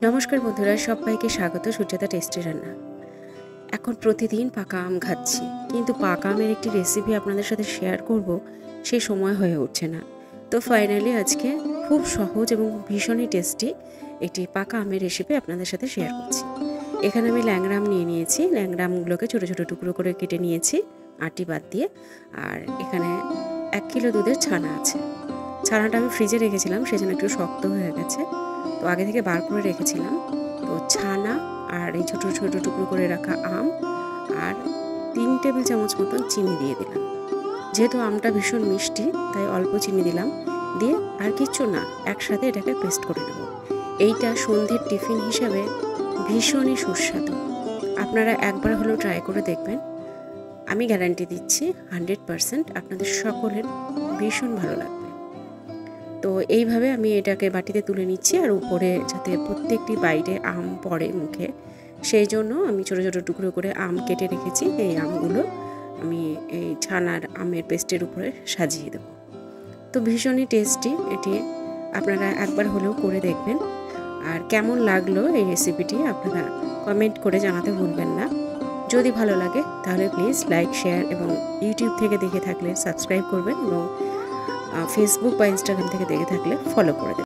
নমস্কার বন্ধুরা, সবাইকে স্বাগত সুজাতা টেস্টি রান্না। এখন প্রতিদিন পাকা আম খাচ্ছি, কিন্তু পাকা আমের একটি রেসিপি আপনাদের সাথে শেয়ার করব, সেই সময় হয়ে উঠছে না। তো ফাইনালি আজকে খুব সহজ এবং ভীষণই টেস্টি একটি পাকা আমের রেসিপি আপনাদের সাথে শেয়ার করছি। এখানে আমি ল্যাংড়া আম নিয়ে নিয়েছি। ল্যাংড়া আমগুলোকে ছোটো ছোটো টুকরো করে কেটে নিয়েছি আটি বাদ দিয়ে। আর এখানে 1 কিলো দুধের ছানা আছে। ছানাটা আমি ফ্রিজে রেখেছিলাম, সেজন্য একটু শক্ত হয়ে গেছে, তো আগে থেকে বার করে রেখেছিলাম। তো ছানা আর এই ছোটো ছোটো টুকরো করে রাখা আম আর 3 টেবিল চামচ মতন চিনি দিয়ে দিলাম। যেহেতু আমটা ভীষণ মিষ্টি তাই অল্প চিনি দিলাম, দিয়ে আর কিচ্ছু না, একসাথে এটাকে পেস্ট করে নেব। এইটা সন্ধ্যের টিফিন হিসাবে ভীষণই সুস্বাদু। আপনারা একবার হলেও ট্রাই করে দেখবেন। আমি গ্যারান্টি দিচ্ছি 100% আপনাদের সকলের ভীষণ ভালো লাগবে। তো এইভাবে আমি এটাকে বাটিতে তুলে নিচ্ছি, আর উপরে যাতে প্রত্যেকটি বাইটে আম পড়ে মুখে, সেই জন্য আমি ছোটো ছোটো টুকরো করে আম কেটে রেখেছি। এই আমগুলো আমি এই ছানার আমের পেস্টের উপরে সাজিয়ে দেবো। তো ভীষণই টেস্টি এটি, আপনারা একবার হলেও করে দেখবেন। আর কেমন লাগলো এই রেসিপিটি আপনারা কমেন্ট করে জানাতে ভুলবেন না। যদি ভালো লাগে তাহলে প্লিজ লাইক, শেয়ার এবং ইউটিউব থেকে দেখে থাকলে সাবস্ক্রাইব করবেন, এবং ফেসবুক বা ইনস্টাগ্রাম থেকে দেখে থাকলে ফলো করে দেবেন।